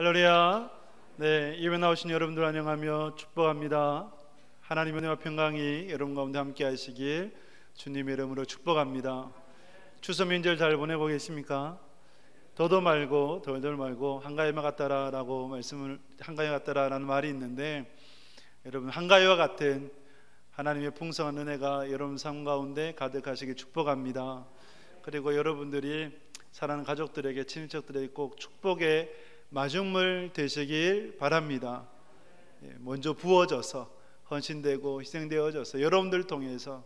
할렐루야. 네, 예배 나오신 여러분들 안녕하며 축복합니다. 하나님의 은혜와 평강이 여러분 가운데 함께 하시길 주님의 이름으로 축복합니다. 추석 명절 잘 보내고 계십니까? 더도 말고 덜덜 말고 한가위와 같다라고 한가위와 같다라는 말이 있는데, 여러분 한가위와 같은 하나님의 풍성한 은혜가 여러분 삶 가운데 가득하시길 축복합니다. 그리고 여러분들이 사랑하는 가족들에게, 친인척들에게 꼭 축복의 마중물 되시길 바랍니다. 먼저 부어져서 헌신되고 희생되어져서 여러분들 통해서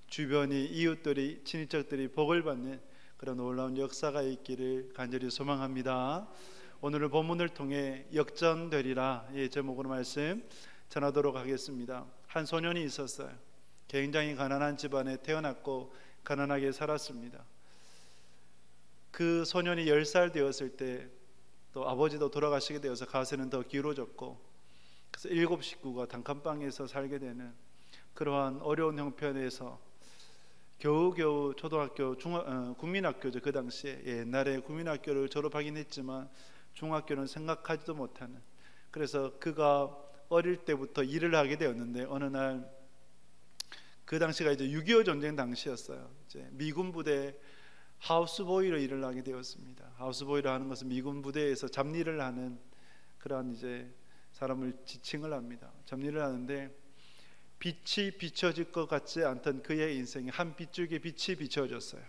주변이, 이웃들이, 친인척들이 복을 받는 그런 놀라운 역사가 있기를 간절히 소망합니다. 오늘 본문을 통해 역전되리라 이 제목으로 말씀 전하도록 하겠습니다. 한 소년이 있었어요. 굉장히 가난한 집안에 태어났고 가난하게 살았습니다. 그 소년이 10살 되었을 때 또 아버지도 돌아가시게 되어서 가세는 더 기울어졌고, 그래서 7 식구가 단칸방에서 살게 되는 그러한 어려운 형편에서 겨우겨우 초등학교, 국민학교죠. 그 당시에 옛날에 국민학교를 졸업하긴 했지만 중학교는 생각하지도 못하는, 그래서 그가 어릴 때부터 일을 하게 되었는데, 어느 날 그 당시가 이제 6.25 전쟁 당시였어요. 이제 미군 부대 하우스보이로 일을 하게 되었습니다. 하우스보이로 하는 것은 미군 부대에서 잡일을 하는 그러한 이제 사람을 지칭을 합니다. 잡일을 하는데 빛이 비춰질 것 같지 않던 그의 인생에 한 빗줄기 빛이 비춰졌어요.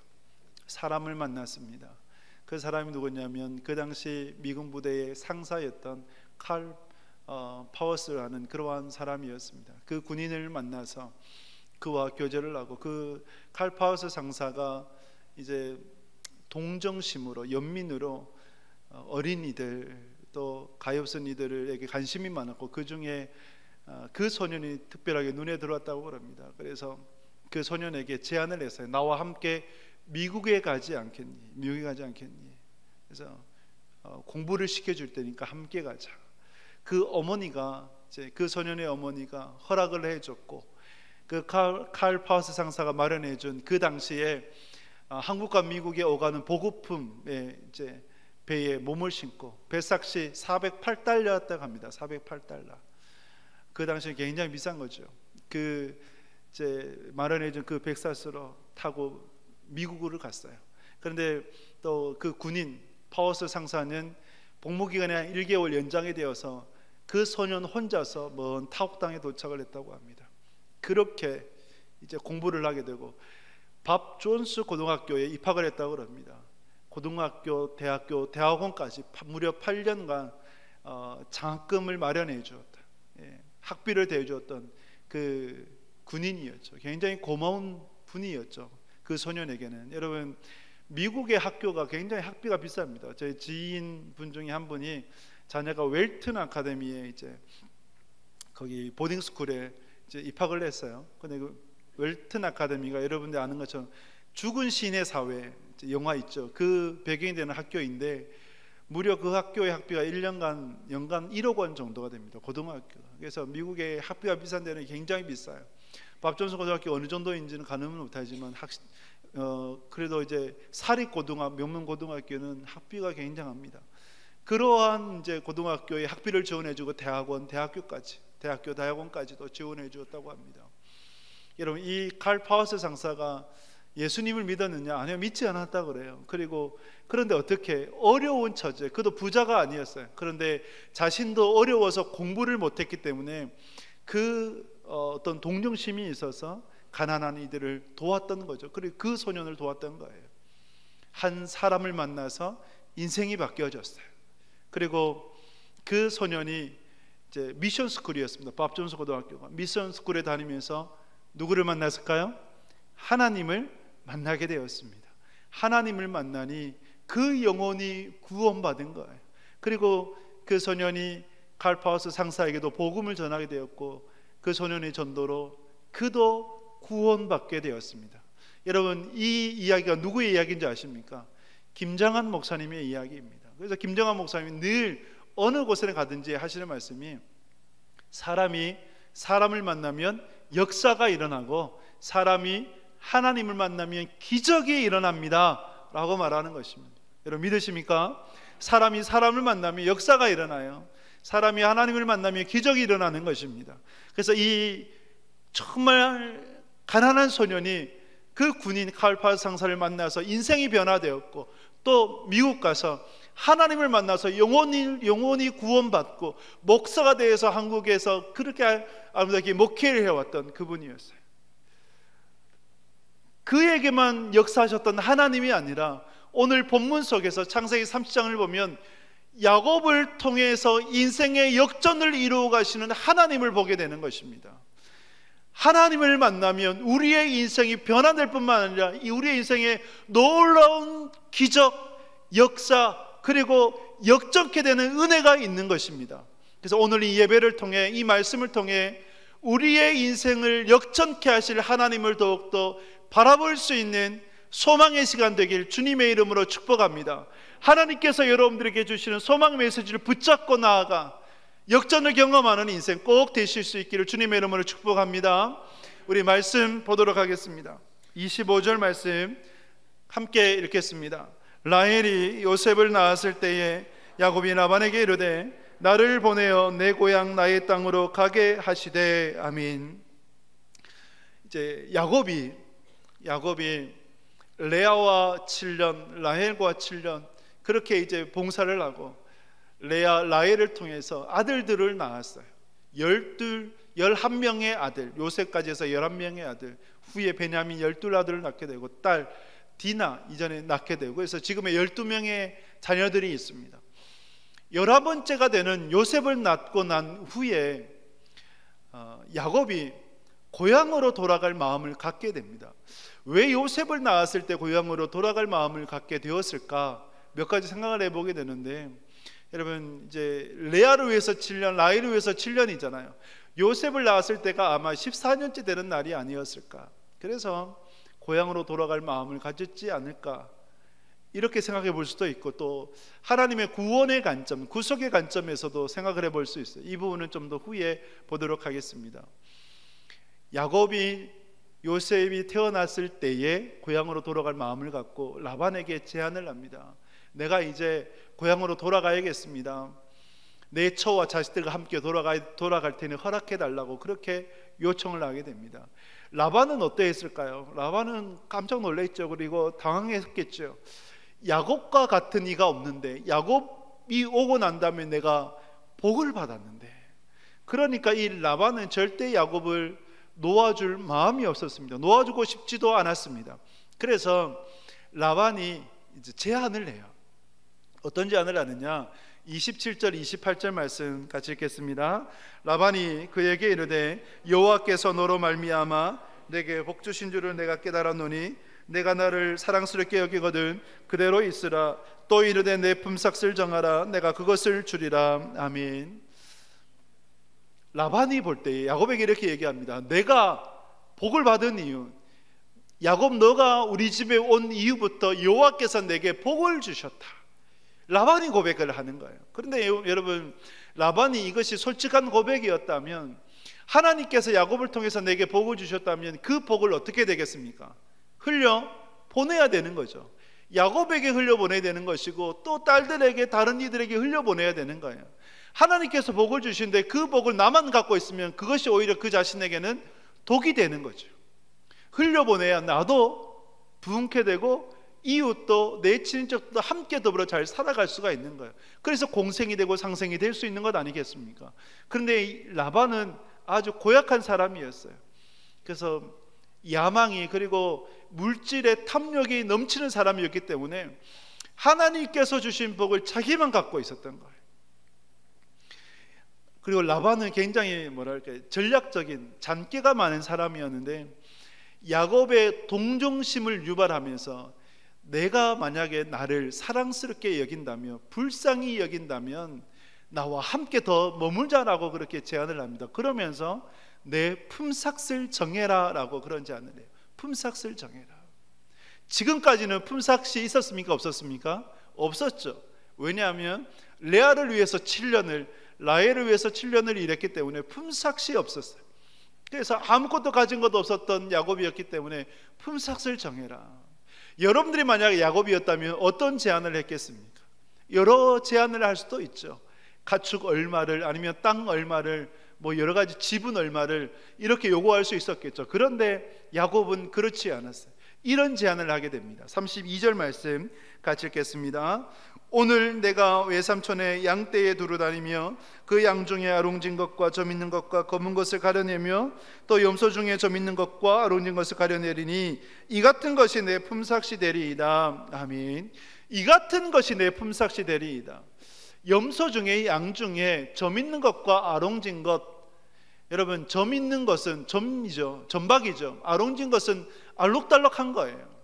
사람을 만났습니다. 그 사람이 누구냐면 그 당시 미군 부대의 상사였던 칼 파워스라는 그러한 사람이었습니다. 그 군인을 만나서 그와 교제를 하고, 그 칼 파워스 상사가 이제 동정심으로, 연민으로 어린이들 또 가엾은 이들에게 관심이 많았고, 그 중에 그 소년이 특별하게 눈에 들어왔다고 그럽니다. 그래서 그 소년에게 제안을 했어요. 나와 함께 미국에 가지 않겠니? 미국에 가지 않겠니? 그래서 공부를 시켜줄 테니까 함께 가자. 그 어머니가, 이제 그 소년의 어머니가 허락을 해줬고, 그 칼 파우스 상사가 마련해준 그 당시에 한국과 미국에 오가는 보급품에 이제 배에 몸을 신고, 배삭시 408달러였다고 합니다. 408달러. 그 당시에 굉장히 비싼 거죠. 그 이제 마련해준 그 백사스로 타고 미국으로 갔어요. 그런데 또 그 군인 파워스 상사는 복무기간이 1개월 연장이 되어서 그 소년 혼자서 먼 타국 땅에 도착을 했다고 합니다. 그렇게 이제 공부를 하게 되고 밥 존스 고등학교에 입학을 했다고 합니다. 고등학교, 대학교, 대학원까지 무려 8년간 장학금을 마련해 주었다. 학비를 대주었던 그 군인이었죠. 굉장히 고마운 분이었죠. 그 소년에게는. 여러분, 미국의 학교가 굉장히 학비가 비쌉니다. 저희 지인 분 중에 한 분이 자녀가 웰튼 아카데미에 이제 거기 보딩 스쿨에 이제 입학을 했어요. 근데 그 웰튼 아카데미가 여러분들 아는 것처럼 죽은 신의 사회 영화 있죠. 그 배경이 되는 학교인데, 무려 그 학교의 학비가 1년간 연간 1억 원 정도가 됩니다. 고등학교. 그래서 미국의 학비가 비싼 데는 굉장히 비싸요. 밥존스 고등학교 어느 정도인지는 가늠은 못하지만 그래도 이제 사립고등학교, 명문고등학교는 학비가 굉장합니다. 그러한 이제 고등학교에 학비를 지원해주고 대학원, 대학교까지, 대학교, 대학원까지도 지원해 주었다고 합니다. 여러분, 이 칼 파워스 상사가 예수님을 믿었느냐? 아니요, 믿지 않았다고 그래요. 그런데 어떻게 어려운 처제, 그도 부자가 아니었어요. 그런데 자신도 어려워서 공부를 못했기 때문에 그 어떤 동정심이 있어서 가난한 이들을 도왔던 거죠. 그리고 그 소년을 도왔던 거예요. 한 사람을 만나서 인생이 바뀌어졌어요. 그리고 그 소년이 이제 미션 스쿨이었습니다. 밥존스 고등학교가 미션 스쿨에 다니면서 누구를 만났을까요? 하나님을 만나게 되었습니다. 하나님을 만나니 그 영혼이 구원받은 거예요. 그리고 그 소년이 칼 파우스 상사에게도 복음을 전하게 되었고, 그 소년의 전도로 그도 구원받게 되었습니다. 여러분, 이 이야기가 누구의 이야기인지 아십니까? 김정한 목사님의 이야기입니다. 그래서 김정한 목사님이 늘 어느 곳에 가든지 하시는 말씀이, 사람이 사람을 만나면 역사가 일어나고 사람이 하나님을 만나면 기적이 일어납니다 라고 말하는 것입니다. 여러분 믿으십니까? 사람이 사람을 만나면 역사가 일어나요. 사람이 하나님을 만나면 기적이 일어나는 것입니다. 그래서 이 정말 가난한 소년이 그 군인 칼파스 상사를 만나서 인생이 변화되었고, 또 미국 가서 하나님을 만나서 영원히 구원받고 목사가 되어서 한국에서 그렇게 아름답게 목회를 해왔던 그분이었어요. 그에게만 역사하셨던 하나님이 아니라 오늘 본문 속에서 창세기 30장을 보면 야곱을 통해서 인생의 역전을 이루어 가시는 하나님을 보게 되는 것입니다. 하나님을 만나면 우리의 인생이 변화될 뿐만 아니라 우리의 인생에 놀라운 기적, 역사, 그리고 역전케 되는 은혜가 있는 것입니다. 그래서 오늘 이 예배를 통해, 이 말씀을 통해 우리의 인생을 역전케 하실 하나님을 더욱더 바라볼 수 있는 소망의 시간 되길 주님의 이름으로 축복합니다. 하나님께서 여러분들에게 주시는 소망 메시지를 붙잡고 나아가 역전을 경험하는 인생 꼭 되실 수 있기를 주님의 이름으로 축복합니다. 우리 말씀 보도록 하겠습니다. 25절 말씀 함께 읽겠습니다. 라헬이 요셉을 낳았을 때에 야곱이 라반에게 이르되 나를 보내어 내 고향 나의 땅으로 가게 하시되. 아멘. 이제 야곱이 레아와 7년, 라헬과 7년 그렇게 이제 봉사를 하고 라헬을 통해서 아들들을 낳았어요. 11명의 아들, 요셉까지 해서 11명의 아들, 후에 베냐민 12아들을 낳게 되고 딸 디나 이전에 낳게 되고, 그래서 지금의 12명의 자녀들이 있습니다. 11번째가 되는 요셉을 낳고 난 후에 야곱이 고향으로 돌아갈 마음을 갖게 됩니다. 왜 요셉을 낳았을 때 고향으로 돌아갈 마음을 갖게 되었을까? 몇 가지 생각을 해보게 되는데, 여러분 이제 레아를 위해서 7년, 라헬을 위해서 7년이잖아요. 요셉을 낳았을 때가 아마 14년째 되는 날이 아니었을까? 그래서 고향으로 돌아갈 마음을 가졌지 않을까? 이렇게 생각해 볼 수도 있고, 또 하나님의 구원의 관점, 구속의 관점에서도 생각을 해볼 수 있어요. 이 부분은 좀 더 후에 보도록 하겠습니다. 야곱이 요셉이 태어났을 때에 고향으로 돌아갈 마음을 갖고 라반에게 제안을 합니다. 내가 이제 고향으로 돌아가야겠습니다. 내 처와 자식들과 함께 돌아갈 테니 허락해 달라고 그렇게 요청을 하게 됩니다. 라반은 어떠했을까요? 라반은 깜짝 놀랐죠. 그리고 당황했겠죠. 야곱과 같은 이가 없는데, 야곱이 오고 난 다음에 내가 복을 받았는데, 그러니까 이 라반은 절대 야곱을 놓아줄 마음이 없었습니다. 놓아주고 싶지도 않았습니다. 그래서 라반이 이제 제안을 해요. 어떤 제안을 하느냐? 27절 28절 말씀 같이 읽겠습니다. 라반이 그에게 이르되 여호와께서 너로 말미암아 내게 복 주신 줄을 내가 깨달았노니 내가 나를 사랑스럽게 여기거든 그대로 있으라. 또 이르되 내 품삯을 정하라. 내가 그것을 주리라. 아멘. 라반이 볼 때 야곱에게 이렇게 얘기합니다. 내가 복을 받은 이유, 야곱 너가 우리 집에 온 이후부터 여호와께서 내게 복을 주셨다. 라반이 고백을 하는 거예요. 그런데 여러분, 라반이 이것이 솔직한 고백이었다면, 하나님께서 야곱을 통해서 내게 복을 주셨다면 그 복을 어떻게 되겠습니까? 흘려 보내야 되는 거죠. 야곱에게 흘려보내야 되는 것이고, 또 딸들에게, 다른 이들에게 흘려보내야 되는 거예요. 하나님께서 복을 주신데 그 복을 나만 갖고 있으면 그것이 오히려 그 자신에게는 독이 되는 거죠. 흘려보내야 나도 부흥케 되고 이웃도 내 친인척도 함께 더불어 잘 살아갈 수가 있는 거예요. 그래서 공생이 되고 상생이 될 수 있는 것 아니겠습니까? 그런데 이 라반은 아주 고약한 사람이었어요. 그래서 야망이, 그리고 물질의 탐욕이 넘치는 사람이었기 때문에 하나님께서 주신 복을 자기만 갖고 있었던 거예요. 그리고 라반은 굉장히 전략적인, 잔꾀가 많은 사람이었는데, 야곱의 동정심을 유발하면서 내가 만약에 나를 사랑스럽게 여긴다면, 불쌍히 여긴다면 나와 함께 더 머물자라고 그렇게 제안을 합니다. 그러면서 내 품삯을 정해라 라고 그런 제안을 해요. 품삯을 정해라. 지금까지는 품삯이 있었습니까? 없었습니까? 없었죠. 왜냐하면 레아를 위해서 7년을, 라헬을 위해서 7년을 일했기 때문에 품삯이 없었어요. 그래서 아무것도 가진 것도 없었던 야곱이었기 때문에 품삯을 정해라. 여러분들이 만약에 야곱이었다면 어떤 제안을 했겠습니까? 여러 제안을 할 수도 있죠. 가축 얼마를, 아니면 땅 얼마를, 뭐 여러 가지 지분 얼마를 이렇게 요구할 수 있었겠죠. 그런데 야곱은 그렇지 않았어요. 이런 제안을 하게 됩니다. 32절 말씀 같이 읽겠습니다. 오늘 내가 외삼촌의 양떼에 두루 다니며 그 양 중에 아롱진 것과 점 있는 것과 검은 것을 가려내며 또 염소 중에 점 있는 것과 아롱진 것을 가려내리니 이 같은 것이 내 품삯이 되리이다. 아멘. 이 같은 것이 내 품삯이 되리이다. 염소 중에, 양 중에 점 있는 것과 아롱진 것, 여러분, 점 있는 것은 점이죠, 점박이죠. 아롱진 것은 알록달록한 거예요.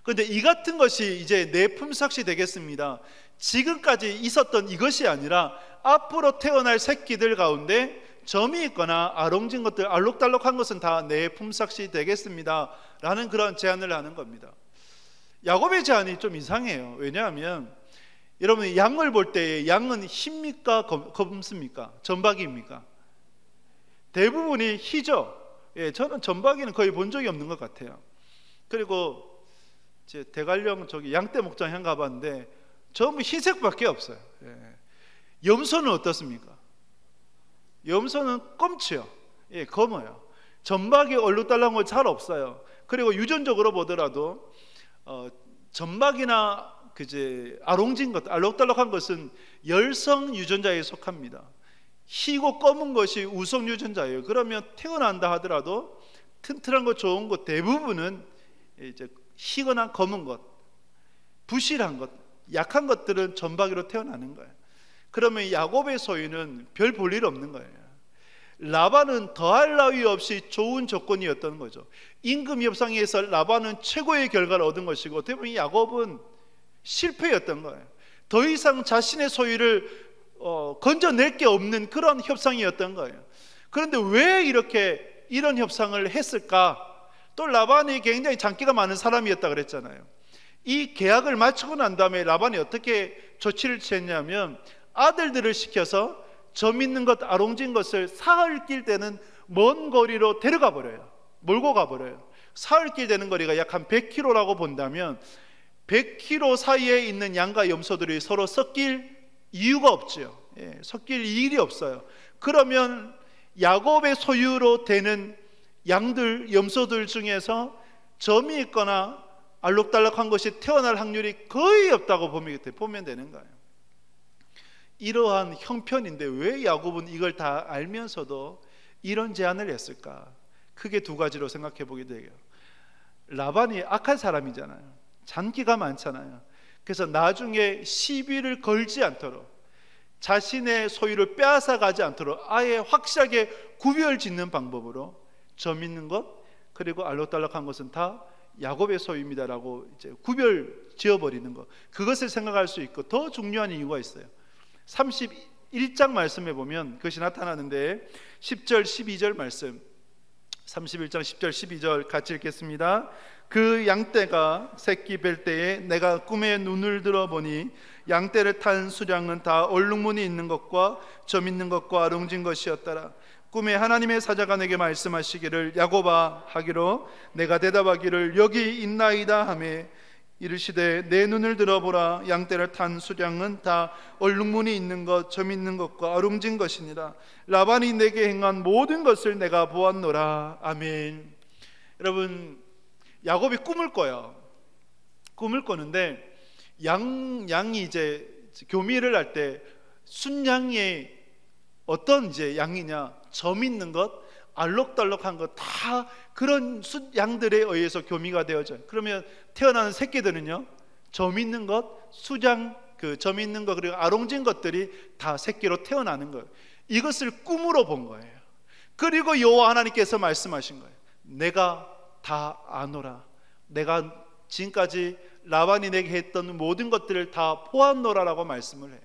그런데 이 같은 것이 이제 내 품삯이 되겠습니다. 지금까지 있었던 이것이 아니라 앞으로 태어날 새끼들 가운데 점이 있거나 아롱진 것들, 알록달록한 것은 다 내 품삯이 되겠습니다 라는 그런 제안을 하는 겁니다. 야곱의 제안이 좀 이상해요. 왜냐하면 여러분, 양을 볼 때 양은 흰입니까 검습니까? 점박이입니까? 대부분이 희죠. 예, 저는 점박이는 거의 본 적이 없는 것 같아요. 그리고 제 대관령 저기 양떼 목장에 가봤는데 전부 흰색밖에 없어요. 예. 염소는 어떻습니까? 염소는 검지요. 예, 검어요. 점박이 얼룩달락한 거 잘 없어요. 그리고 유전적으로 보더라도 점박이나 그제 아롱진 것, 알록달록한 것은 열성 유전자에 속합니다. 희고 검은 것이 우성 유전자예요. 그러면 태어난다 하더라도 튼튼한 것, 좋은 것 대부분은 이제 희거나 검은 것, 부실한 것, 약한 것들은 점박이로 태어나는 거예요. 그러면 야곱의 소유는 별 볼 일 없는 거예요. 라반은 더할 나위 없이 좋은 조건이었던 거죠. 임금 협상에서 라반은 최고의 결과를 얻은 것이고, 어떻게 보면 야곱은 실패였던 거예요. 더 이상 자신의 소유를 건져낼 게 없는 그런 협상이었던 거예요. 그런데 왜 이렇게 이런 협상을 했을까? 또 라반이 굉장히 장기가 많은 사람이었다 그랬잖아요. 이 계약을 마치고 난 다음에 라반이 어떻게 조치를 취했냐면 아들들을 시켜서 점 있는 것, 아롱진 것을 사흘길 되는 먼 거리로 데려가 버려요. 몰고 가버려요. 사흘길 되는 거리가 약 한 100km라고 본다면 100km 사이에 있는 양과 염소들이 서로 섞일 이유가 없죠. 예, 섞일 일이 없어요. 그러면 야곱의 소유로 되는 양들, 염소들 중에서 점이 있거나 알록달록한 것이 태어날 확률이 거의 없다고 보면 되는 거예요. 이러한 형편인데 왜 야곱은 이걸 다 알면서도 이런 제안을 했을까? 크게 두 가지로 생각해 보게 돼요. 라반이 악한 사람이잖아요. 잔기가 많잖아요. 그래서 나중에 시비를 걸지 않도록, 자신의 소유를 빼앗아 가지 않도록 아예 확실하게 구별 짓는 방법으로 점 있는 것, 그리고 알록달록한 것은 다 야곱의 소유입니다라고 이제 구별 지어버리는 것, 그것을 생각할 수 있고, 더 중요한 이유가 있어요. 31장 말씀에 보면 그것이 나타나는데 10절 12절 말씀, 31장 10절 12절 같이 읽겠습니다. 그 양떼가 새끼 뵐 때에 내가 꿈에 눈을 들어보니 양떼를 탄 수량은 다 얼룩무늬 있는 것과 점 있는 것과 아롱진 것이었더라. 꿈에 하나님의 사자가 내게 말씀하시기를 야곱아 하기로 내가 대답하기를 여기 있나이다 하며 이르시되 내 눈을 들어보라. 양떼를 탄 수량은 다 얼룩무늬 있는 것, 점 있는 것과 아롱진 것이니라. 라반이 내게 행한 모든 것을 내가 보았노라. 아멘. 여러분, 야곱이 꿈을 꿔요. 꿈을 꿔는데 양이 이제 교미를 할 때 순양이 어떤 이제 양이냐, 점 있는 것, 알록달록한 것, 다 그런 양들에 의해서 교미가 되어져요. 그러면 태어나는 새끼들은요, 점 있는 것, 수장, 그 점 있는 것, 그리고 아롱진 것들이 다 새끼로 태어나는 거예요. 이것을 꿈으로 본 거예요. 그리고 여호와 하나님께서 말씀하신 거예요. 내가 다 아노라. 내가 지금까지 라반이 내게 했던 모든 것들을 다 보았노라라고 말씀을 해요.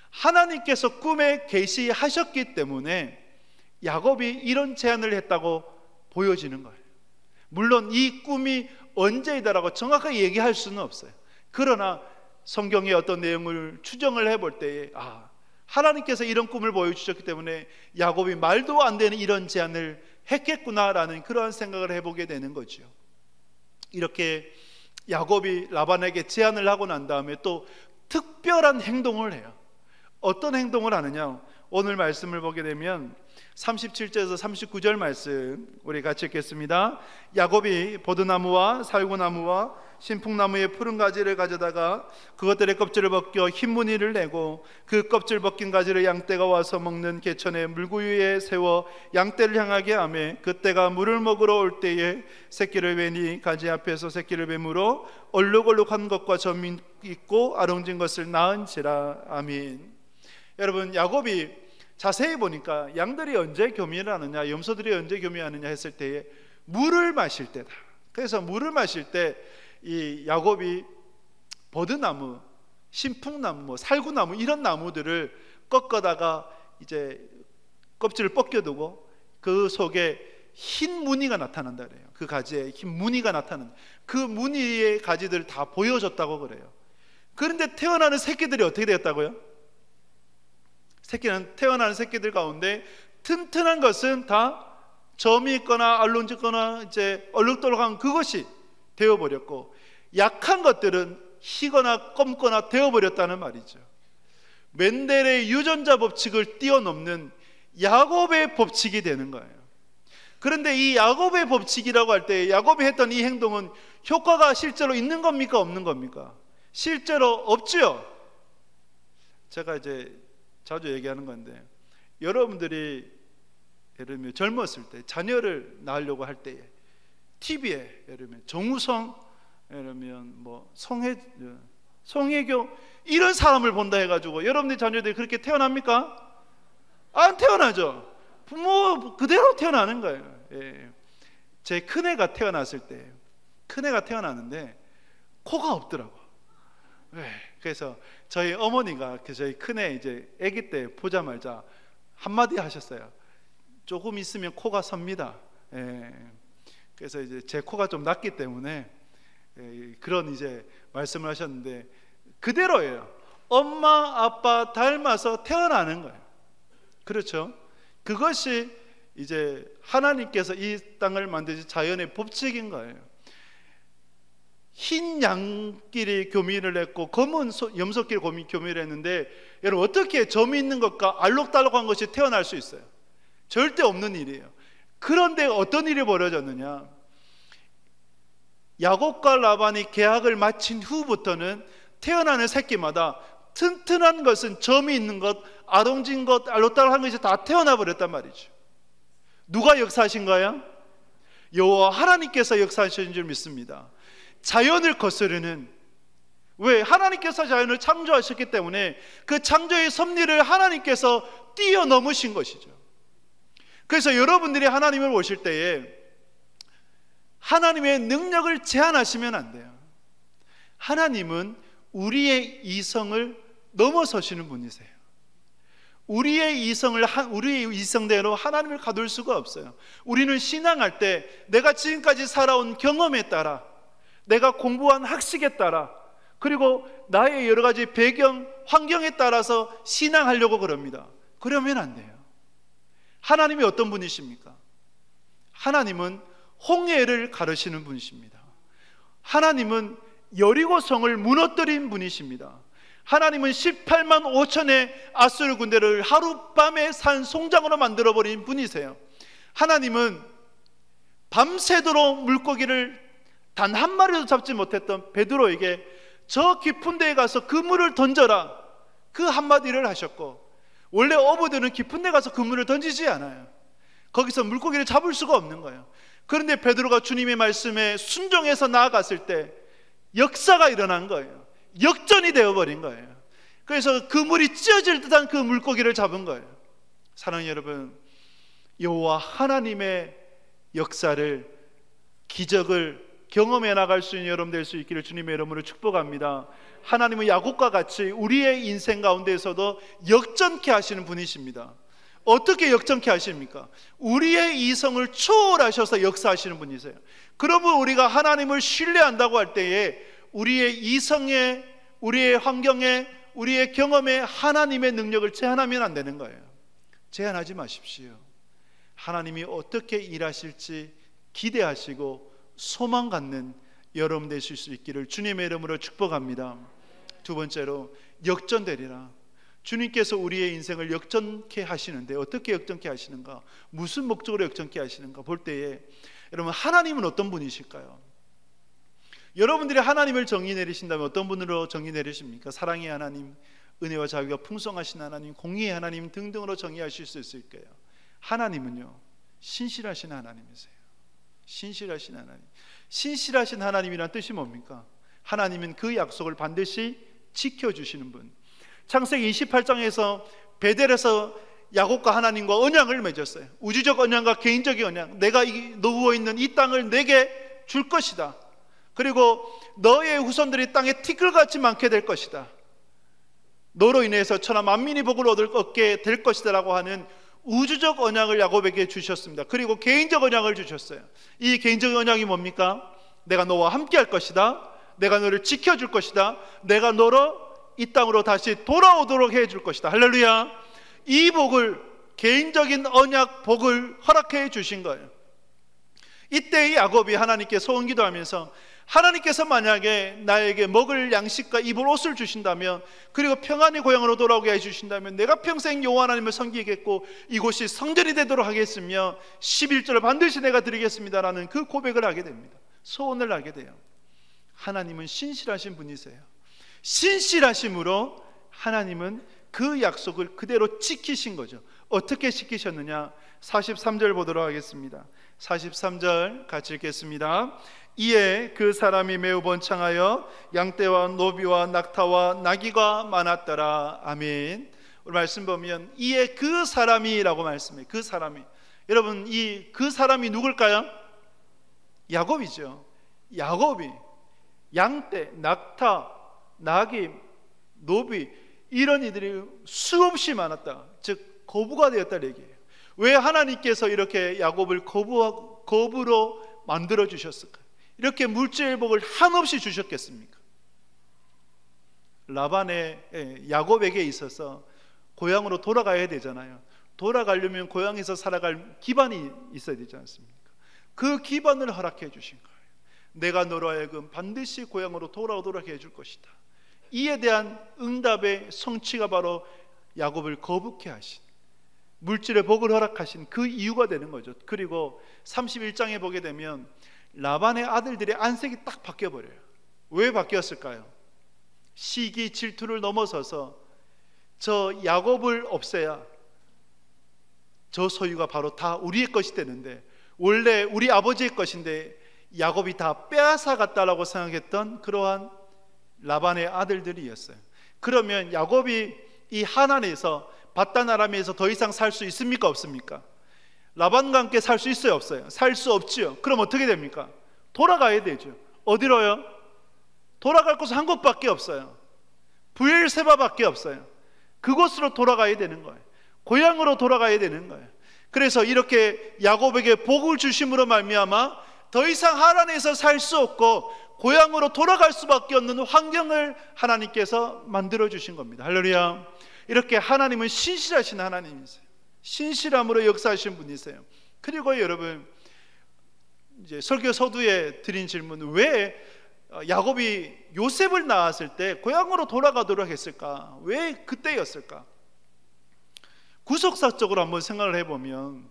하나님께서 꿈에 계시하셨기 때문에 야곱이 이런 제안을 했다고 보여지는 거예요. 물론 이 꿈이 언제이다라고 정확하게 얘기할 수는 없어요. 그러나 성경의 어떤 내용을 추정을 해볼 때에 하나님께서 이런 꿈을 보여주셨기 때문에 야곱이 말도 안 되는 이런 제안을 했겠구나라는 그러한 생각을 해보게 되는 거죠. 이렇게 야곱이 라반에게 제안을 하고 난 다음에 또 특별한 행동을 해요. 어떤 행동을 하느냐? 오늘 말씀을 보게 되면 37절에서 39절 말씀 우리 같이 읽겠습니다. 야곱이 버드나무와 살구나무와 신풍나무의 푸른 가지를 가져다가 그것들의 껍질을 벗겨 흰 무늬를 내고 그 껍질 벗긴 가지를 양떼가 와서 먹는 개천의 물구유에 세워 양떼를 향하게 하며 그떼가 물을 먹으러 올 때에 새끼를 베니 가지 앞에서 새끼를 베물어 얼룩얼룩한 것과 점 있고 아롱진 것을 낳은지라. 아멘. 여러분, 야곱이 자세히 보니까 양들이 언제 교미를 하느냐, 염소들이 언제 교미하느냐 했을 때에 물을 마실 때다. 그래서 물을 마실 때 이 야곱이 버드나무, 신풍나무, 살구나무 이런 나무들을 꺾어다가 이제 껍질을 벗겨두고 그 속에 흰 무늬가 나타난다 그래요. 그 가지에 흰 무늬가 나타난다. 그 무늬의 가지들을 다 보여줬다고 그래요. 그런데 태어나는 새끼들이 어떻게 되었다고요? 태어나는 새끼들 가운데 튼튼한 것은 다 점이 있거나 알론짓거나 이제 얼룩덜룩한 그것이 되어버렸고, 약한 것들은 희거나 검거나 되어버렸다는 말이죠. 멘델의 유전자 법칙을 뛰어넘는 야곱의 법칙이 되는 거예요. 그런데 이 야곱의 법칙이라고 할 때 야곱이 했던 이 행동은 효과가 실제로 있는 겁니까, 없는 겁니까? 실제로 없지요. 제가 이제 자주 얘기하는 건데, 여러분들이 예를 들면 젊었을 때 자녀를 낳으려고 할 때에 TV에 예를 들면 정우성, 예를 들면 뭐 송혜교 이런 사람을 본다 해가지고 여러분들 자녀들이 그렇게 태어납니까? 안 태어나죠. 부모 그대로 태어나는 거예요. 예. 제 큰애가 태어났을 때, 큰애가 태어났는데 코가 없더라고. 예. 그래서 저희 어머니가 저희 큰애 이제 아기 때 보자마자 한마디 하셨어요. 조금 있으면 코가 섭니다. 예. 그래서 이제 제 코가 좀 낮기 때문에 그런 이제 말씀을 하셨는데 그대로예요. 엄마 아빠 닮아서 태어나는 거예요. 그렇죠? 그것이 이제 하나님께서 이 땅을 만드신 자연의 법칙인 거예요. 흰 양끼리 교미를 했고 검은 염소끼리 교미를 했는데, 여러분 어떻게 점이 있는 것과 알록달록한 것이 태어날 수 있어요? 절대 없는 일이에요. 그런데 어떤 일이 벌어졌느냐, 야곱과 라반이 계약을 마친 후부터는 태어나는 새끼마다 튼튼한 것은 점이 있는 것, 아롱진 것, 알록달록한 것이 다 태어나 버렸단 말이죠. 누가 역사하신 거예요? 여호와 하나님께서 역사하신 줄 믿습니다. 자연을 거스르는, 왜? 하나님께서 자연을 창조하셨기 때문에 그 창조의 섭리를 하나님께서 뛰어넘으신 것이죠. 그래서 여러분들이 하나님을 보실 때에 하나님의 능력을 제한하시면 안 돼요. 하나님은 우리의 이성을 넘어서시는 분이세요. 우리의 이성대로 하나님을 가둘 수가 없어요. 우리는 신앙할 때 내가 지금까지 살아온 경험에 따라, 내가 공부한 학식에 따라, 그리고 나의 여러 가지 배경, 환경에 따라서 신앙하려고 그럽니다. 그러면 안 돼요. 하나님이 어떤 분이십니까? 하나님은 홍해를 가르시는 분이십니다. 하나님은 여리고성을 무너뜨린 분이십니다. 하나님은 18만 5천의 아수르 군대를 하룻밤에 산 송장으로 만들어버린 분이세요. 하나님은 밤새도록 물고기를 단 한 마리도 잡지 못했던 베드로에게 저 깊은 데에 가서 그물을 던져라, 그 한마디를 하셨고, 원래 어부들은 깊은 데 가서 그물을 던지지 않아요. 거기서 물고기를 잡을 수가 없는 거예요. 그런데 베드로가 주님의 말씀에 순종해서 나아갔을 때 역사가 일어난 거예요. 역전이 되어버린 거예요. 그래서 그물이 찢어질 듯한 그 물고기를 잡은 거예요. 사랑하는 여러분, 여호와 하나님의 역사를, 기적을 경험해 나갈 수 있는 여러분 될 수 있기를 주님의 이름으로 축복합니다. 하나님은 야곱과 같이 우리의 인생 가운데에서도 역전케 하시는 분이십니다. 어떻게 역전케 하십니까? 우리의 이성을 초월하셔서 역사하시는 분이세요. 그러면 우리가 하나님을 신뢰한다고 할 때에 우리의 이성에, 우리의 환경에, 우리의 경험에 하나님의 능력을 제한하면 안 되는 거예요. 제한하지 마십시오. 하나님이 어떻게 일하실지 기대하시고 소망 갖는 여러분 되실 수 있기를 주님의 이름으로 축복합니다. 두 번째로 역전되리라. 주님께서 우리의 인생을 역전케 하시는데 어떻게 역전케 하시는가? 무슨 목적으로 역전케 하시는가 볼 때에 여러분, 하나님은 어떤 분이실까요? 여러분들이 하나님을 정의 내리신다면 어떤 분으로 정의 내리십니까? 사랑의 하나님, 은혜와 자유가 풍성하신 하나님, 공의의 하나님 등등으로 정의하실 수 있을 거예요. 하나님은요, 신실하신 하나님이세요. 신실하신 하나님. 신실하신 하나님이란 뜻이 뭡니까? 하나님은 그 약속을 반드시 지켜주시는 분. 창세기 28장에서 베델에서 야곱과 하나님과 언약을 맺었어요. 우주적 언약과 개인적인 언약. 내가 누워있는 이 땅을 내게 줄 것이다. 그리고 너의 후손들이 땅에 티끌같이 많게 될 것이다. 너로 인해서 천하 만민이 복을 얻게 될 것이다 라고 하는 우주적 언약을 야곱에게 주셨습니다. 그리고 개인적 언약을 주셨어요. 이 개인적 언약이 뭡니까? 내가 너와 함께 할 것이다. 내가 너를 지켜줄 것이다. 내가 너로 이 땅으로 다시 돌아오도록 해줄 것이다. 할렐루야. 이 복을, 개인적인 언약 복을 허락해 주신 거예요. 이때 이 야곱이 하나님께 소원 기도하면서, 하나님께서 만약에 나에게 먹을 양식과 입을 옷을 주신다면, 그리고 평안히 고향으로 돌아오게 해주신다면 내가 평생 여호와 하나님을 섬기겠고 이곳이 성전이 되도록 하겠으며 11조를 반드시 내가 드리겠습니다라는 그 고백을 하게 됩니다. 소원을 하게 돼요. 하나님은 신실하신 분이세요. 신실하심으로 하나님은 그 약속을 그대로 지키신 거죠. 어떻게 지키셨느냐? 43절 보도록 하겠습니다. 43절 같이 읽겠습니다. 이에 그 사람이 매우 번창하여 양떼와 노비와 낙타와 나귀가 많았더라. 아멘. 우리 말씀 보면 이에 그 사람이라고 말씀해요. 그 사람이. 여러분, 이 그 사람이 누굴까요? 야곱이죠. 야곱이 양떼, 낙타, 나귀, 노비 이런 이들이 수없이 많았다. 즉 거부가 되었다는 얘기예요. 왜 하나님께서 이렇게 야곱을 거부로 만들어 주셨을까요? 이렇게 물질복을 한없이 주셨겠습니까? 야곱에게 있어서 고향으로 돌아가야 되잖아요. 돌아가려면 고향에서 살아갈 기반이 있어야 되지 않습니까? 그 기반을 허락해 주신 거예요. 내가 너로 하여금 반드시 고향으로 돌아오도록 해줄 것이다. 이에 대한 응답의 성취가 바로 야곱을 거북해 하신, 물질의 복을 허락하신 그 이유가 되는 거죠. 그리고 31장에 보게 되면 라반의 아들들의 안색이 딱 바뀌어버려요. 왜 바뀌었을까요? 시기 질투를 넘어서서 저 야곱을 없애야 저 소유가 바로 다 우리의 것이 되는데, 원래 우리 아버지의 것인데 야곱이 다 빼앗아갔다라고 생각했던 그러한 라반의 아들들이었어요. 그러면 야곱이 이 하란에서 밧단 아람에서 더 이상 살 수 있습니까? 없습니까? 라반과 함께 살 수 있어요? 없어요? 살 수 없지요. 그럼 어떻게 됩니까? 돌아가야 되죠. 어디로요? 돌아갈 곳은 한 곳밖에 없어요. 브엘세바밖에 없어요. 그곳으로 돌아가야 되는 거예요. 고향으로 돌아가야 되는 거예요. 그래서 이렇게 야곱에게 복을 주심으로 말미암아 더 이상 하란에서 살 수 없고 고향으로 돌아갈 수밖에 없는 환경을 하나님께서 만들어 주신 겁니다. 할렐루야. 이렇게 하나님은 신실하신 하나님이세요. 신실함으로 역사하신 분이세요. 그리고 여러분, 이제 설교 서두에 드린 질문, 왜 야곱이 요셉을 낳았을 때 고향으로 돌아가도록 했을까? 왜 그때였을까? 구속사적으로 한번 생각을 해보면,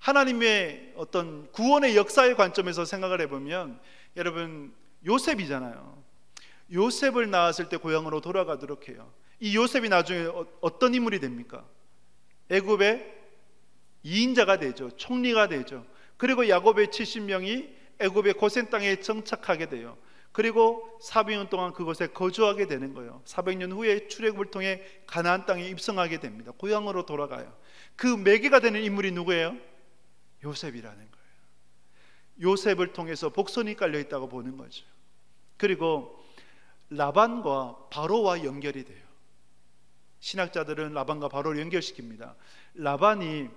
하나님의 어떤 구원의 역사의 관점에서 생각을 해보면, 여러분, 요셉이잖아요. 요셉을 낳았을 때 고향으로 돌아가도록 해요. 이 요셉이 나중에 어떤 인물이 됩니까? 애굽의 2인자가 되죠. 총리가 되죠. 그리고 야곱의 70명이 애굽의 고센 땅에 정착하게 돼요. 그리고 400년 동안 그곳에 거주하게 되는 거예요. 400년 후에 출애굽을 통해 가나안 땅에 입성하게 됩니다. 고향으로 돌아가요. 그 매개가 되는 인물이 누구예요? 요셉이라는 거예요. 요셉을 통해서 복선이 깔려 있다고 보는 거죠. 그리고 라반과 바로와 연결이 돼요. 신학자들은 라반과 바로를 연결시킵니다. 라반이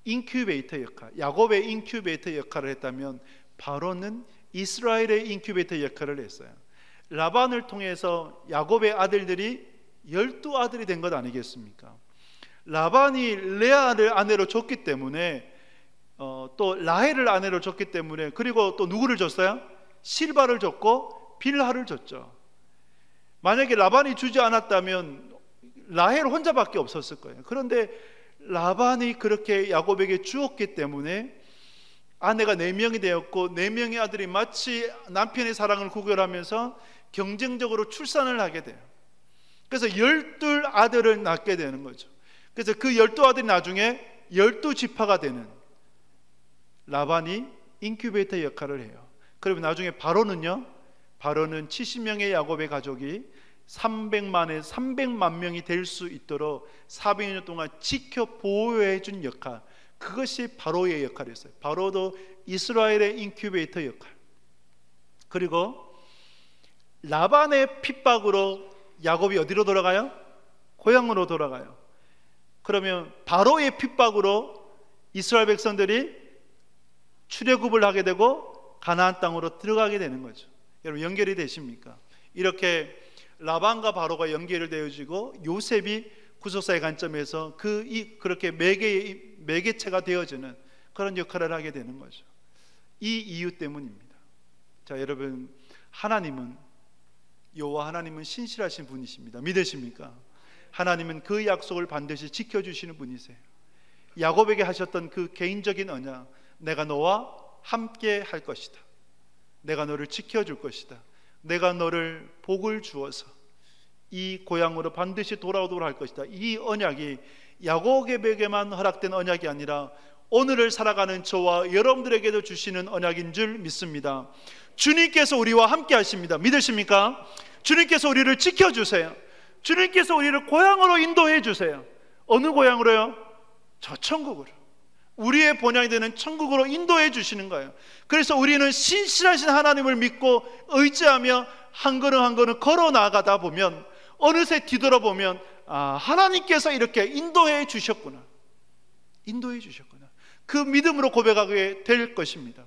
인큐베이터 역할, 야곱의 인큐베이터 역할을 했다면 바로는 이스라엘의 인큐베이터 역할을 했어요. 라반을 통해서 야곱의 아들들이 12아들이 된 것 아니겠습니까? 라반이 레아를 아내로 줬기 때문에 또 라헬을 아내로 줬기 때문에, 그리고 또 누구를 줬어요? 실바를 줬고 빌하를 줬죠. 만약에 라반이 주지 않았다면 라헬 혼자밖에 없었을 거예요. 그런데 라반이 그렇게 야곱에게 주었기 때문에 아내가 4명이 되었고 4명의 아들이 마치 남편의 사랑을 구별하면서 경쟁적으로 출산을 하게 돼요. 그래서 12아들을 낳게 되는 거죠. 그래서 그 12아들이 나중에 12지파가 되는, 라반이 인큐베이터 역할을 해요. 그러면 나중에 바로는 70명의 야곱의 가족이 300만 명이 될 수 있도록 400년 동안 지켜 보호해 준 역할, 그것이 바로의 역할이었어요. 바로도 이스라엘의 인큐베이터 역할. 그리고 라반의 핍박으로 야곱이 어디로 돌아가요? 고향으로 돌아가요. 그러면 바로의 핍박으로 이스라엘 백성들이 출애굽을 하게 되고 가나안 땅으로 들어가게 되는 거죠. 여러분, 연결이 되십니까? 이렇게 라반과 바로가 연결되어지고 요셉이 구속사의 관점에서 그렇게 매개체가 되어지는 그런 역할을 하게 되는 거죠. 이 이유 때문입니다. 자, 여러분, 여호와 하나님은 신실하신 분이십니다. 믿으십니까? 하나님은 그 약속을 반드시 지켜주시는 분이세요. 야곱에게 하셨던 그 개인적인 언약, 내가 너와 함께 할 것이다, 내가 너를 지켜줄 것이다, 내가 너를 복을 주어서 이 고향으로 반드시 돌아오도록 할 것이다, 이 언약이 야곱에게만 허락된 언약이 아니라 오늘을 살아가는 저와 여러분들에게도 주시는 언약인 줄 믿습니다. 주님께서 우리와 함께 하십니다. 믿으십니까? 주님께서 우리를 지켜주세요. 주님께서 우리를 고향으로 인도해 주세요. 어느 고향으로요? 저 천국으로, 우리의 본향이 되는 천국으로 인도해 주시는 거예요. 그래서 우리는 신실하신 하나님을 믿고 의지하며 한 걸음 한 걸음 걸어 나가다 보면 어느새 뒤돌아보면 하나님께서 이렇게 인도해 주셨구나, 인도해 주셨구나, 그 믿음으로 고백하게 될 것입니다.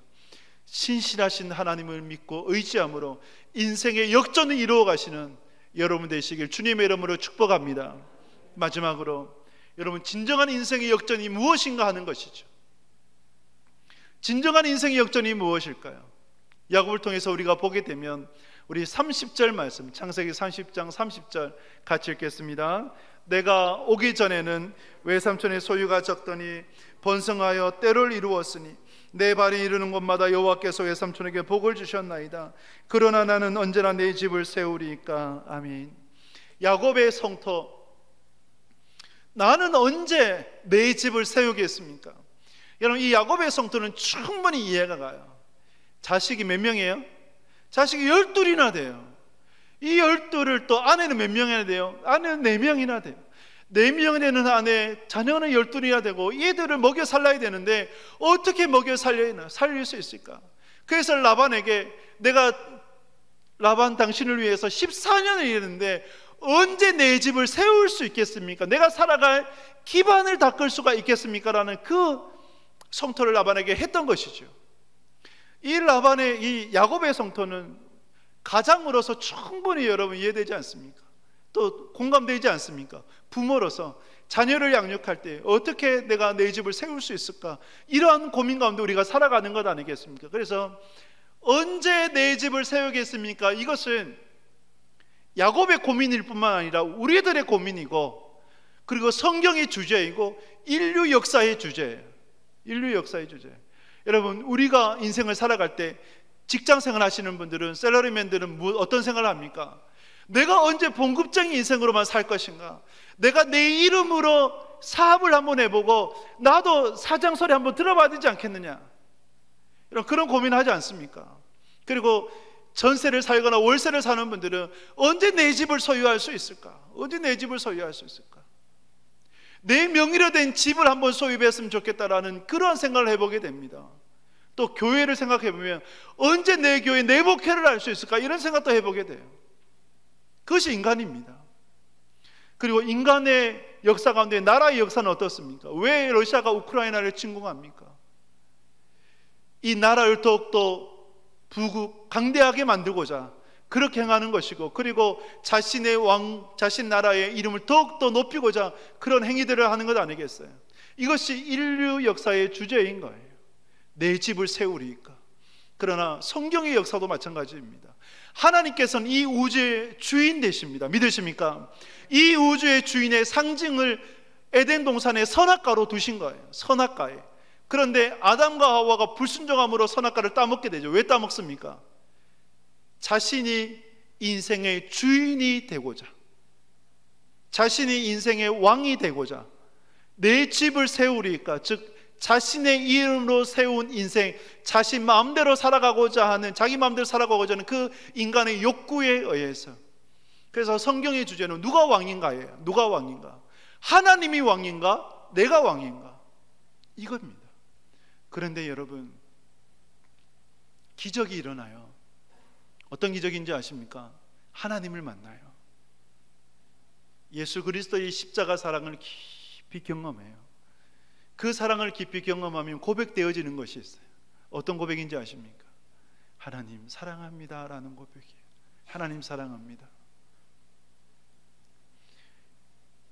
신실하신 하나님을 믿고 의지함으로 인생의 역전을 이루어 가시는 여러분 되시길 주님의 이름으로 축복합니다. 마지막으로, 여러분, 진정한 인생의 역전이 무엇인가 하는 것이죠. 진정한 인생의 역전이 무엇일까요? 야곱을 통해서 우리가 보게 되면 우리 30절 말씀, 창세기 30장 30절 같이 읽겠습니다. 내가 오기 전에는 외삼촌의 소유가 적더니 번성하여 때를 이루었으니 내 발이 이르는 곳마다 여호와께서 외삼촌에게 복을 주셨나이다. 그러나 나는 언제나 내 집을 세우리이까. 아멘. 야곱의 성토, 나는 언제 내 집을 세우겠습니까? 여러분, 이 야곱의 성토는 충분히 이해가 가요. 자식이 몇 명이에요? 자식이 12이나 돼요. 이 12를 또 아내는 몇 명이나 돼요? 아내는 4명이나 돼요. 4명이 되는 아내, 자녀는 12이나 되고 이들을 먹여 살려야 되는데 어떻게 먹여 살릴 수 있을까? 그래서 라반에게, 내가 라반 당신을 위해서 14년을 일했는데 언제 내 집을 세울 수 있겠습니까? 내가 살아갈 기반을 닦을 수가 있겠습니까? 라는 그 성토를 라반에게 했던 것이죠. 이 야곱의 성토는 가장으로서 충분히 여러분 이해되지 않습니까? 또 공감되지 않습니까? 부모로서 자녀를 양육할 때 어떻게 내가 내 집을 세울 수 있을까? 이러한 고민 가운데 우리가 살아가는 것 아니겠습니까? 그래서 언제 내 집을 세우겠습니까? 이것은 야곱의 고민일 뿐만 아니라 우리들의 고민이고, 그리고 성경의 주제이고 인류 역사의 주제예요. 인류 역사의 주제. 여러분, 우리가 인생을 살아갈 때 직장생활 하시는 분들은, 샐러리맨들은 어떤 생각을 합니까? 내가 언제 봉급쟁이 인생으로만 살 것인가? 내가 내 이름으로 사업을 한번 해보고 나도 사장 소리 한번 들어봐야 되지 않겠느냐? 그런 고민하지 않습니까? 그리고 전세를 살거나 월세를 사는 분들은 언제 내 집을 소유할 수 있을까? 언제 내 집을 소유할 수 있을까? 내 명의로 된 집을 한번 소유했으면 좋겠다라는 그런 생각을 해보게 됩니다. 또 교회를 생각해보면 언제 내 교회 내 목회를 할 수 있을까? 이런 생각도 해보게 돼요. 그것이 인간입니다. 그리고 인간의 역사 가운데 나라의 역사는 어떻습니까? 왜 러시아가 우크라이나를 침공합니까? 이 나라를 더욱더 강대하게 만들고자 그렇게 행하는 것이고, 그리고 자신의 자신 나라의 이름을 더욱더 높이고자 그런 행위들을 하는 것 아니겠어요? 이것이 인류 역사의 주제인 거예요. 내 집을 세우리이까. 그러나 성경의 역사도 마찬가지입니다. 하나님께서는 이 우주의 주인 되십니다. 믿으십니까? 이 우주의 주인의 상징을 에덴 동산의 선악과로 두신 거예요. 선악과에. 그런데 아담과 하와가 불순종함으로 선악과를 따먹게 되죠. 왜 따먹습니까? 자신이 인생의 주인이 되고자, 자신이 인생의 왕이 되고자, 내 집을 세우리까, 즉 자신의 이름으로 세운 인생, 자신 마음대로 살아가고자 하는, 자기 마음대로 살아가고자 하는 그 인간의 욕구에 의해서. 그래서 성경의 주제는 누가 왕인가예요. 누가 왕인가? 하나님이 왕인가? 내가 왕인가? 이겁니다. 그런데 여러분, 기적이 일어나요. 어떤 기적인지 아십니까? 하나님을 만나요. 예수 그리스도의 십자가 사랑을 깊이 경험해요. 그 사랑을 깊이 경험하면 고백되어지는 것이 있어요. 어떤 고백인지 아십니까? 하나님 사랑합니다 라는 고백이에요. 하나님 사랑합니다.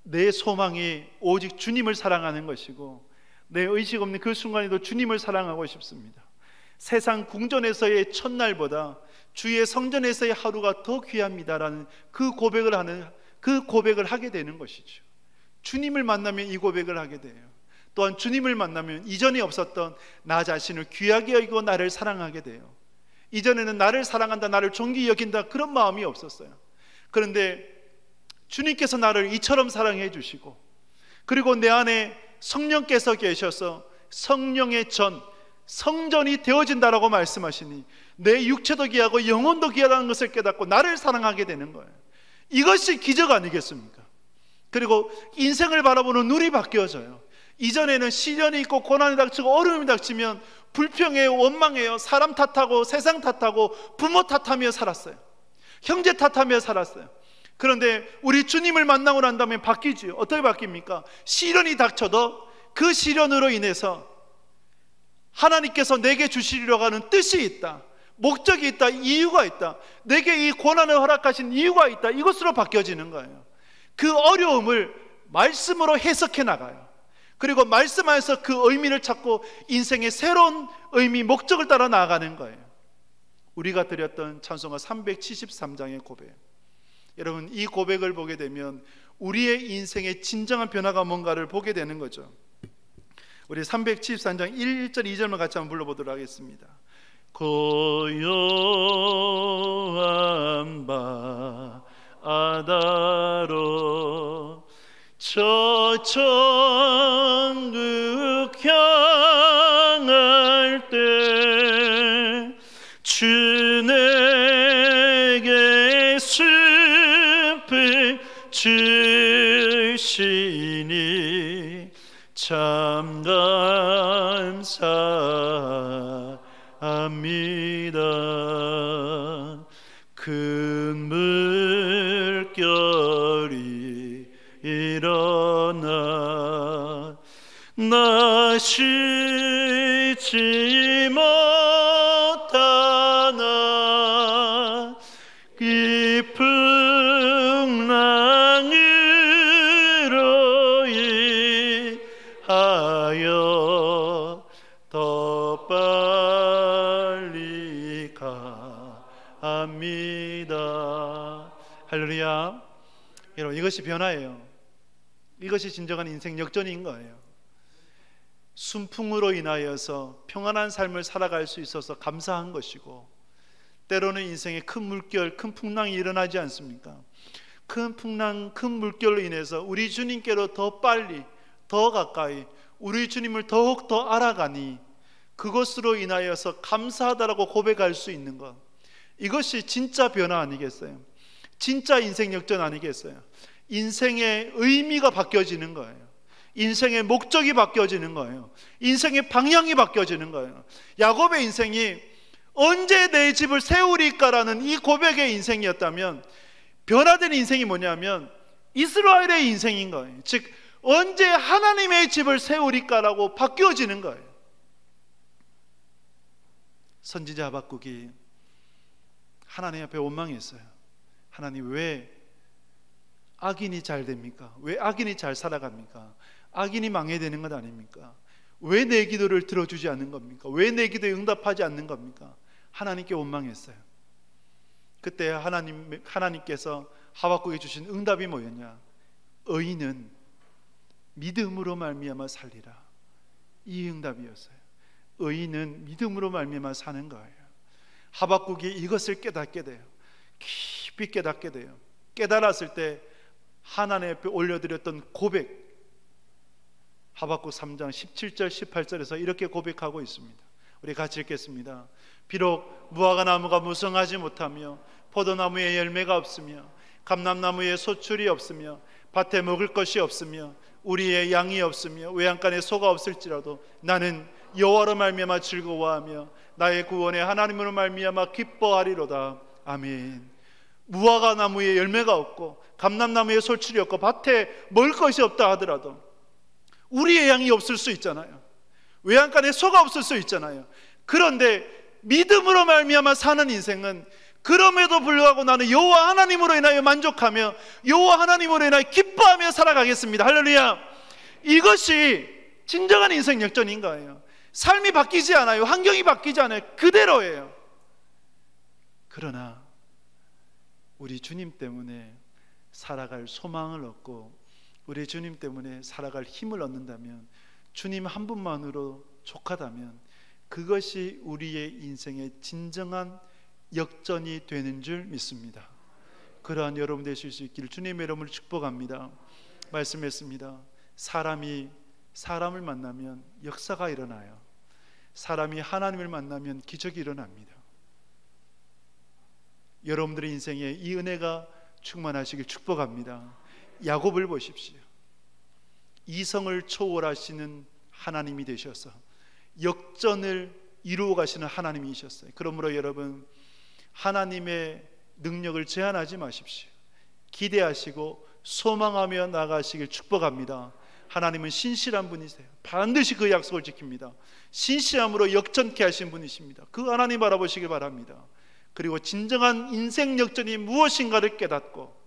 내 소망이 오직 주님을 사랑하는 것이고, 내 의식 없는 그 순간에도 주님을 사랑하고 싶습니다. 세상 궁전에서의 첫날보다 주의 성전에서의 하루가 더 귀합니다라는 그 고백을 하게 되는 것이죠. 주님을 만나면 이 고백을 하게 돼요. 또한 주님을 만나면 이전에 없었던 나 자신을 귀하게 여기고 나를 사랑하게 돼요. 이전에는 나를 사랑한다, 나를 존귀히 여긴다, 그런 마음이 없었어요. 그런데 주님께서 나를 이처럼 사랑해 주시고, 그리고 내 안에 성령께서 계셔서 성령의 성전이 되어진다라고 말씀하시니 내 육체도 귀하고 영혼도 귀하다는 것을 깨닫고 나를 사랑하게 되는 거예요. 이것이 기적 아니겠습니까? 그리고 인생을 바라보는 눈이 바뀌어져요. 이전에는 시련이 있고 고난이 닥치고 어려움이 닥치면 불평해요, 원망해요, 사람 탓하고 세상 탓하고 부모 탓하며 살았어요. 형제 탓하며 살았어요. 그런데 우리 주님을 만나고 난 다음에 바뀌지요. 어떻게 바뀝니까? 시련이 닥쳐도 그 시련으로 인해서 하나님께서 내게 주시려고 하는 뜻이 있다, 목적이 있다, 이유가 있다, 내게 이 고난을 허락하신 이유가 있다, 이것으로 바뀌어지는 거예요. 그 어려움을 말씀으로 해석해 나가요. 그리고 말씀 안에서 그 의미를 찾고 인생의 새로운 의미, 목적을 따라 나아가는 거예요. 우리가 드렸던 찬송가 373장의 고백, 여러분 이 고백을 보게 되면 우리의 인생의 진정한 변화가 뭔가를 보게 되는 거죠. 우리 373장 1절 2절만 같이 한번 불러보도록 하겠습니다. 고요한 바다로 저 천국 향할 때 주 내게 숲을 주시니 참 감사합니다. 큰 물결이 일어나 나 쉬지 못하나 깊은 낭으로 인하여 더 빨리 가합니다. 할렐루야. 여러분 이것이 변화예요. 이것이 진정한 인생 역전인 거예요. 순풍으로 인하여서 평안한 삶을 살아갈 수 있어서 감사한 것이고, 때로는 인생에 큰 물결, 큰 풍랑이 일어나지 않습니까? 큰 풍랑, 큰 물결로 인해서 우리 주님께로 더 빨리, 더 가까이 우리 주님을 더욱 더 알아가니 그것으로 인하여서 감사하다라고 고백할 수 있는 것, 이것이 진짜 변화 아니겠어요? 진짜 인생 역전 아니겠어요? 인생의 의미가 바뀌어지는 거예요. 인생의 목적이 바뀌어지는 거예요. 인생의 방향이 바뀌어지는 거예요. 야곱의 인생이 언제 내 집을 세우리까라는 이 고백의 인생이었다면, 변화된 인생이 뭐냐면 이스라엘의 인생인 거예요. 즉 언제 하나님의 집을 세우리까라고 바뀌어지는 거예요. 선지자 하박국이 하나님 앞에 원망했어요. 하나님, 왜 악인이 잘 됩니까? 왜 악인이 잘 살아갑니까? 악인이 망해야 되는 것 아닙니까? 왜 내 기도를 들어주지 않는 겁니까? 왜 내 기도에 응답하지 않는 겁니까? 하나님께 원망했어요. 그때 하나님께서 하박국에 주신 응답이 뭐였냐? 의인은 믿음으로 말미암아 살리라. 이 응답이었어요. 의인은 믿음으로 말미암아 사는 거예요. 하박국이 이것을 깨닫게 돼요. 깊이 깨닫게 돼요. 깨달았을 때 하나님 앞에 올려드렸던 고백, 하박국 3장 17절 18절에서 이렇게 고백하고 있습니다. 우리 같이 읽겠습니다. 비록 무화과 나무가 무성하지 못하며 포도나무에 열매가 없으며 감람나무에 소출이 없으며 밭에 먹을 것이 없으며 우리의 양이 없으며 외양간에 소가 없을지라도 나는 여호와로 말미암아 즐거워하며 나의 구원의 하나님으로 말미암아 기뻐하리로다. 아멘. 무화과 나무에 열매가 없고 감람나무에 소출이 없고 밭에 먹을 것이 없다 하더라도 우리의 양이 없을 수 있잖아요. 외양간에 소가 없을 수 있잖아요. 그런데 믿음으로 말미암아 사는 인생은 그럼에도 불구하고 나는 여호와 하나님으로 인하여 만족하며 여호와 하나님으로 인하여 기뻐하며 살아가겠습니다. 할렐루야. 이것이 진정한 인생 역전인 거예요. 삶이 바뀌지 않아요. 환경이 바뀌지 않아요. 그대로예요. 그러나 우리 주님 때문에 살아갈 소망을 얻고 우리 주님 때문에 살아갈 힘을 얻는다면, 주님 한 분만으로 족하다면 그것이 우리의 인생의 진정한 역전이 되는 줄 믿습니다. 그러한 여러분 되실 수 있기를 주님의 이름으로 축복합니다. 말씀했습니다. 사람이 사람을 만나면 역사가 일어나요. 사람이 하나님을 만나면 기적이 일어납니다. 여러분들의 인생에 이 은혜가 충만하시길 축복합니다. 야곱을 보십시오. 이성을 초월하시는 하나님이 되셔서 역전을 이루어 가시는 하나님이셨어요. 그러므로 여러분, 하나님의 능력을 제한하지 마십시오. 기대하시고 소망하며 나가시길 축복합니다. 하나님은 신실한 분이세요. 반드시 그 약속을 지킵니다. 신실함으로 역전케 하신 분이십니다. 그 하나님 바라보시길 바랍니다. 그리고 진정한 인생 역전이 무엇인가를 깨닫고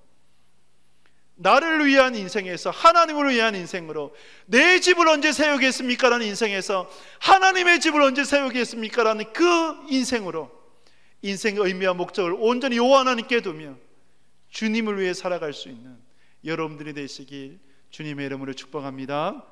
나를 위한 인생에서 하나님을 위한 인생으로, 내 집을 언제 세우겠습니까? 라는 인생에서 하나님의 집을 언제 세우겠습니까? 라는 그 인생으로 인생의 의미와 목적을 온전히 여호와 하나님께 두며 주님을 위해 살아갈 수 있는 여러분들이 되시길 주님의 이름으로 축복합니다.